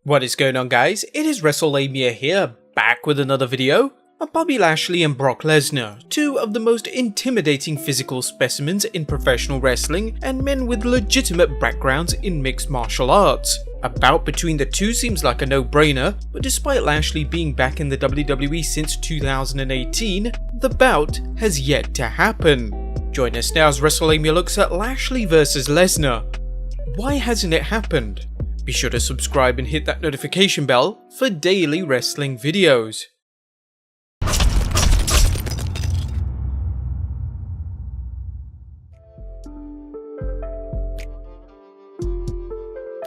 What is going on, guys? It is Wrestlelamia here, back with another video of Bobby Lashley and Brock Lesnar, two of the most intimidating physical specimens in professional wrestling and men with legitimate backgrounds in mixed martial arts. A bout between the two seems like a no-brainer, but despite Lashley being back in the WWE since 2018, the bout has yet to happen. Join us now as Wrestlelamia looks at Lashley vs Lesnar. Why hasn't it happened? Be sure to subscribe and hit that notification bell for daily wrestling videos.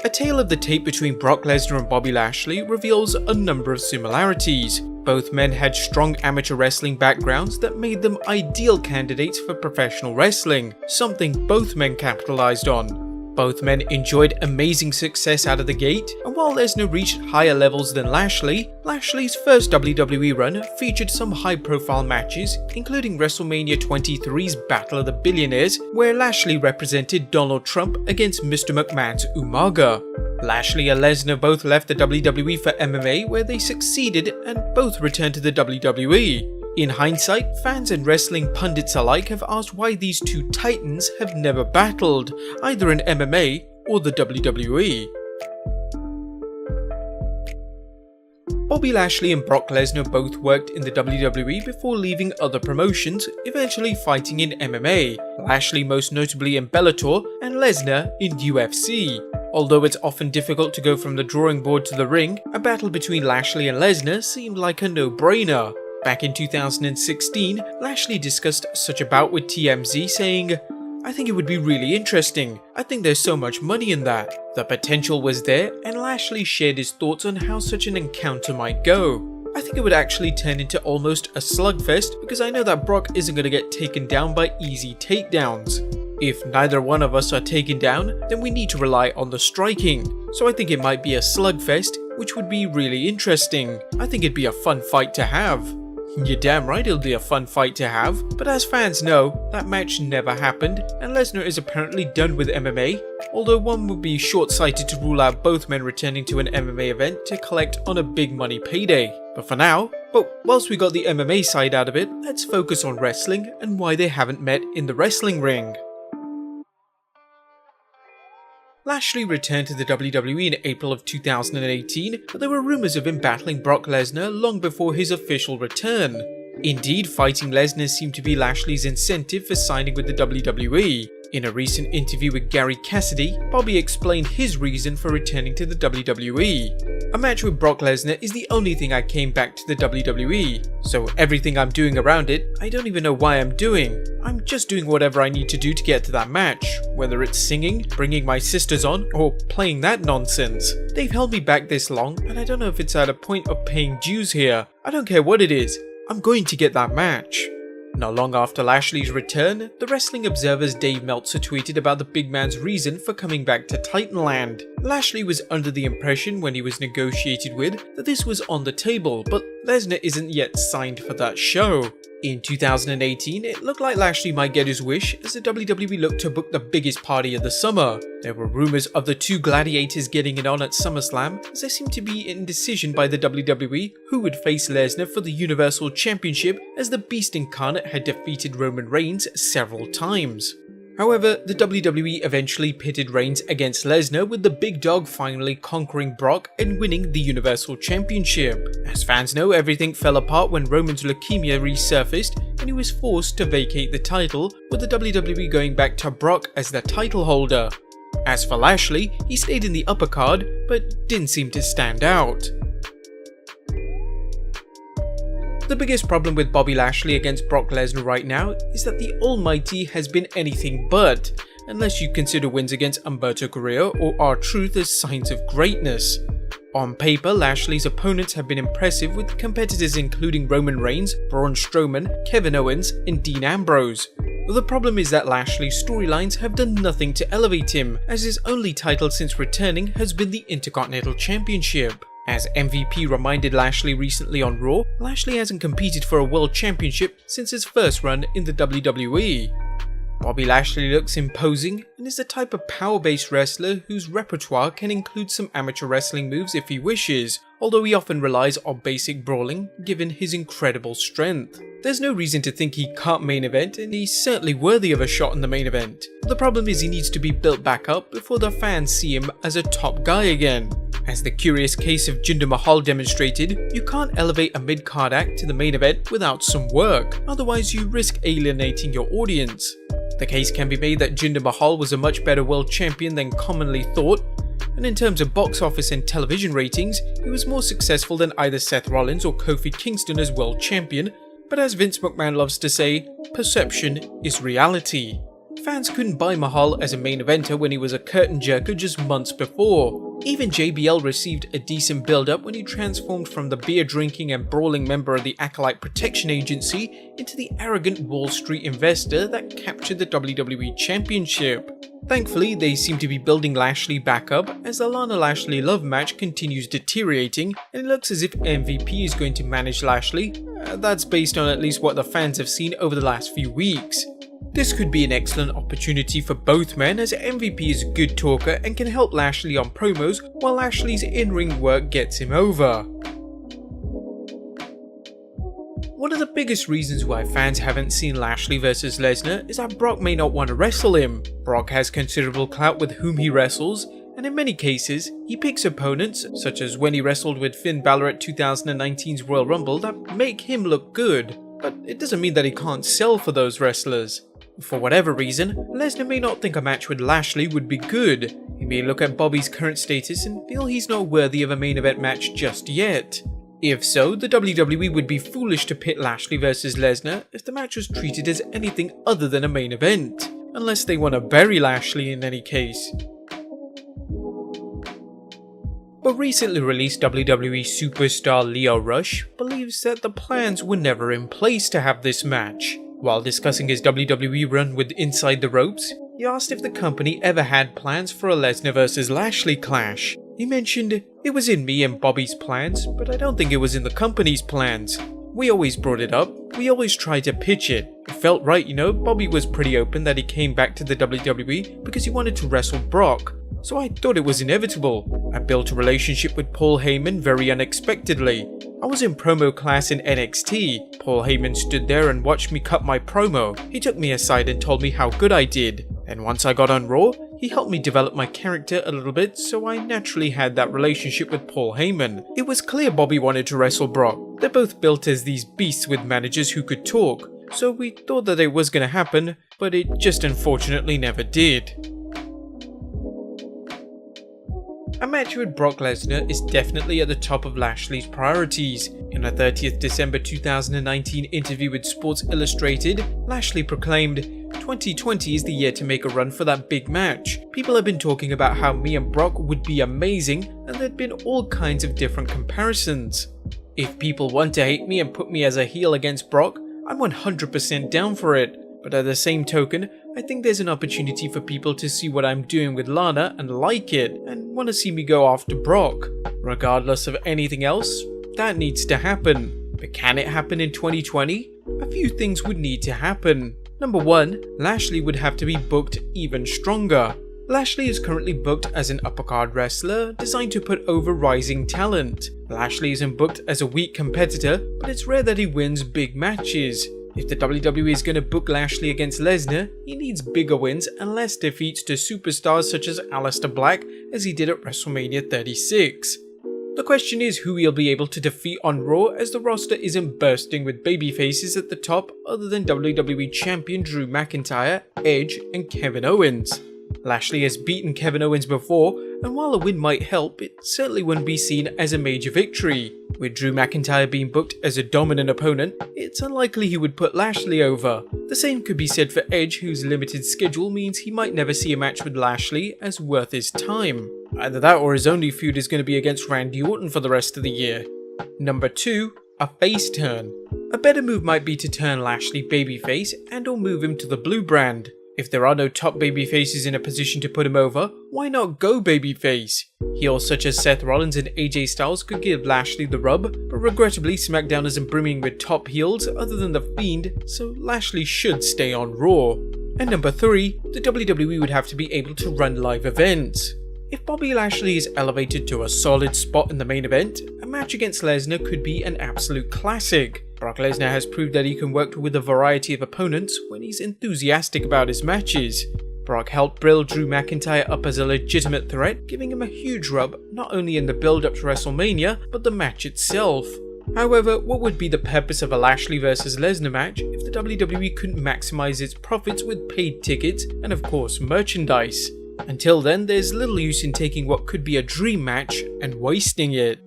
A tale of the tape between Brock Lesnar and Bobby Lashley reveals a number of similarities. Both men had strong amateur wrestling backgrounds that made them ideal candidates for professional wrestling, something both men capitalized on. Both men enjoyed amazing success out of the gate, and while Lesnar reached higher levels than Lashley, Lashley's first WWE run featured some high-profile matches, including WrestleMania 23's Battle of the Billionaires, where Lashley represented Donald Trump against Mr. McMahon's Umaga. Lashley and Lesnar both left the WWE for MMA, where they succeeded and both returned to the WWE. In hindsight, fans and wrestling pundits alike have asked why these two titans have never battled, either in MMA or the WWE. Bobby Lashley and Brock Lesnar both worked in the WWE before leaving other promotions, eventually fighting in MMA, Lashley most notably in Bellator and Lesnar in UFC. Although it's often difficult to go from the drawing board to the ring, a battle between Lashley and Lesnar seemed like a no-brainer. Back in 2016, Lashley discussed such a bout with TMZ, saying, "I think it would be really interesting. I think there's so much money in that." The potential was there, and Lashley shared his thoughts on how such an encounter might go. "I think it would actually turn into almost a slugfest because I know that Brock isn't going to get taken down by easy takedowns. If neither one of us are taken down, then we need to rely on the striking. So I think it might be a slugfest, which would be really interesting. I think it'd be a fun fight to have." You're damn right it'll be a fun fight to have, but as fans know, that match never happened, and Lesnar is apparently done with MMA, although one would be short-sighted to rule out both men returning to an MMA event to collect on a big money payday. But for now, whilst we got the MMA side out of it, let's focus on wrestling and why they haven't met in the wrestling ring. Lashley returned to the WWE in April of 2018, but there were rumours of him battling Brock Lesnar long before his official return. Indeed, fighting Lesnar seemed to be Lashley's incentive for signing with the WWE. In a recent interview with Gary Cassidy, Bobby explained his reason for returning to the WWE. "A match with Brock Lesnar is the only thing I came back to the WWE, so everything I'm doing around it, I don't even know why I'm doing. I'm just doing whatever I need to do to get to that match, whether it's singing, bringing my sisters on, or playing that nonsense. They've held me back this long, and I don't know if it's at a point of paying dues here. I don't care what it is, I'm going to get that match." Not long after Lashley's return, the Wrestling Observer's Dave Meltzer tweeted about the big man's reason for coming back to Titanland. Lashley was under the impression when he was negotiated with that this was on the table, but Lesnar isn't yet signed for that show. In 2018, it looked like Lashley might get his wish as the WWE looked to book the biggest party of the summer. There were rumours of the two gladiators getting it on at SummerSlam, as there seemed to be indecision by the WWE who would face Lesnar for the Universal Championship, as the Beast Incarnate had defeated Roman Reigns several times. However, the WWE eventually pitted Reigns against Lesnar, with the big dog finally conquering Brock and winning the Universal Championship. As fans know, everything fell apart when Roman's leukemia resurfaced and he was forced to vacate the title, with the WWE going back to Brock as the title holder. As for Lashley, he stayed in the upper card, but didn't seem to stand out. The biggest problem with Bobby Lashley against Brock Lesnar right now is that the Almighty has been anything but, unless you consider wins against Humberto Carrillo or R-Truth as signs of greatness. On paper, Lashley's opponents have been impressive, with competitors including Roman Reigns, Braun Strowman, Kevin Owens and Dean Ambrose. The problem is that Lashley's storylines have done nothing to elevate him, as his only title since returning has been the Intercontinental Championship. As MVP reminded Lashley recently on Raw, Lashley hasn't competed for a World Championship since his first run in the WWE. Bobby Lashley looks imposing and is the type of power-based wrestler whose repertoire can include some amateur wrestling moves if he wishes, although he often relies on basic brawling given his incredible strength. There's no reason to think he can't main event, and he's certainly worthy of a shot in the main event. The problem is he needs to be built back up before the fans see him as a top guy again. As the curious case of Jinder Mahal demonstrated, you can't elevate a mid-card act to the main event without some work, otherwise you risk alienating your audience. The case can be made that Jinder Mahal was a much better world champion than commonly thought, and in terms of box office and television ratings, he was more successful than either Seth Rollins or Kofi Kingston as world champion, but as Vince McMahon loves to say, perception is reality. Fans couldn't buy Mahal as a main eventer when he was a curtain jerker just months before. Even JBL received a decent build-up when he transformed from the beer-drinking and brawling member of the Acolyte Protection Agency into the arrogant Wall Street investor that captured the WWE Championship. Thankfully, they seem to be building Lashley back up as the Lana Lashley love match continues deteriorating, and it looks as if MVP is going to manage Lashley. That's based on at least what the fans have seen over the last few weeks. This could be an excellent opportunity for both men, as MVP is a good talker and can help Lashley on promos while Lashley's in-ring work gets him over. One of the biggest reasons why fans haven't seen Lashley vs Lesnar is that Brock may not want to wrestle him. Brock has considerable clout with whom he wrestles, and in many cases, he picks opponents, such as when he wrestled with Finn Balor at 2019's Royal Rumble, that make him look good. But it doesn't mean that he can't sell for those wrestlers. For whatever reason, Lesnar may not think a match with Lashley would be good. He may look at Bobby's current status and feel he's not worthy of a main event match just yet. If so, the WWE would be foolish to pit Lashley vs Lesnar if the match was treated as anything other than a main event, unless they want to bury Lashley in any case. But recently released WWE superstar Lio Rush believes that the plans were never in place to have this match. While discussing his WWE run with Inside the Ropes, he asked if the company ever had plans for a Lesnar vs Lashley clash. He mentioned, "It was in me and Bobby's plans, but I don't think it was in the company's plans. We always brought it up, we always tried to pitch it. It felt right, you know. Bobby was pretty open that he came back to the WWE because he wanted to wrestle Brock. So I thought it was inevitable. I built a relationship with Paul Heyman very unexpectedly. I was in promo class in NXT. Paul Heyman stood there and watched me cut my promo. He took me aside and told me how good I did. And once I got on Raw, he helped me develop my character a little bit, so I naturally had that relationship with Paul Heyman. It was clear Bobby wanted to wrestle Brock. They're both built as these beasts with managers who could talk. So we thought that it was going to happen, but it just unfortunately never did." A match with Brock Lesnar is definitely at the top of Lashley's priorities. In a 30th December 2019 interview with Sports Illustrated, Lashley proclaimed, "2020 is the year to make a run for that big match. People have been talking about how me and Brock would be amazing, and there'd been all kinds of different comparisons. If people want to hate me and put me as a heel against Brock, I'm 100% down for it. But at the same token, I think there's an opportunity for people to see what I'm doing with Lana and like it, and want to see me go after Brock. Regardless of anything else, that needs to happen. But can it happen in 2020? A few things would need to happen. Number 1, Lashley would have to be booked even stronger. Lashley is currently booked as an uppercard wrestler designed to put over rising talent. Lashley isn't booked as a weak competitor, but it's rare that he wins big matches. If the WWE is going to book Lashley against Lesnar, he needs bigger wins and less defeats to superstars such as Aleister Black as he did at WrestleMania 36. The question is who he'll be able to defeat on Raw, as the roster isn't bursting with babyfaces at the top other than WWE Champion Drew McIntyre, Edge and Kevin Owens. Lashley has beaten Kevin Owens before, and while a win might help, it certainly wouldn't be seen as a major victory. With Drew McIntyre being booked as a dominant opponent, it's unlikely he would put Lashley over. The same could be said for Edge, whose limited schedule means he might never see a match with Lashley as worth his time. Either that or his only feud is going to be against Randy Orton for the rest of the year. Number 2, a face turn. A better move might be to turn Lashley babyface and or move him to the blue brand. If there are no top babyfaces in a position to put him over, why not go babyface? Heels such as Seth Rollins and AJ Styles could give Lashley the rub, but regrettably SmackDown isn't brimming with top heels other than The Fiend, so Lashley should stay on Raw. And number 3, the WWE would have to be able to run live events. If Bobby Lashley is elevated to a solid spot in the main event, a match against Lesnar could be an absolute classic. Brock Lesnar has proved that he can work with a variety of opponents when he's enthusiastic about his matches. Brock helped build Drew McIntyre up as a legitimate threat, giving him a huge rub not only in the build-up to WrestleMania, but the match itself. However, what would be the purpose of a Lashley vs Lesnar match if the WWE couldn't maximize its profits with paid tickets and of course merchandise? Until then, there's little use in taking what could be a dream match and wasting it.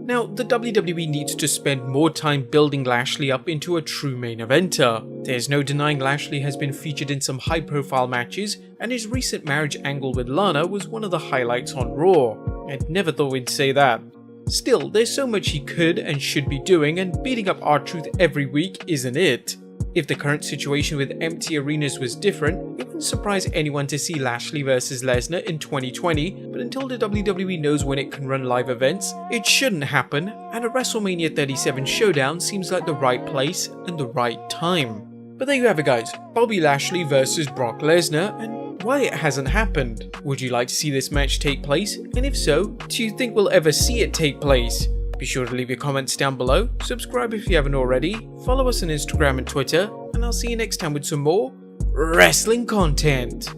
Now, the WWE needs to spend more time building Lashley up into a true main eventer. There's no denying Lashley has been featured in some high-profile matches, and his recent marriage angle with Lana was one of the highlights on Raw. I'd never thought we'd say that. Still, there's so much he could and should be doing, and beating up R-Truth every week isn't it. If the current situation with empty arenas was different, it wouldn't surprise anyone to see Lashley vs Lesnar in 2020, but until the WWE knows when it can run live events, it shouldn't happen, and a WrestleMania 37 showdown seems like the right place and the right time. But there you have it guys, Bobby Lashley vs Brock Lesnar, and why it hasn't happened. Would you like to see this match take place? And if so, do you think we'll ever see it take place? Be sure to leave your comments down below, subscribe if you haven't already, follow us on Instagram and Twitter, and I'll see you next time with some more wrestling content.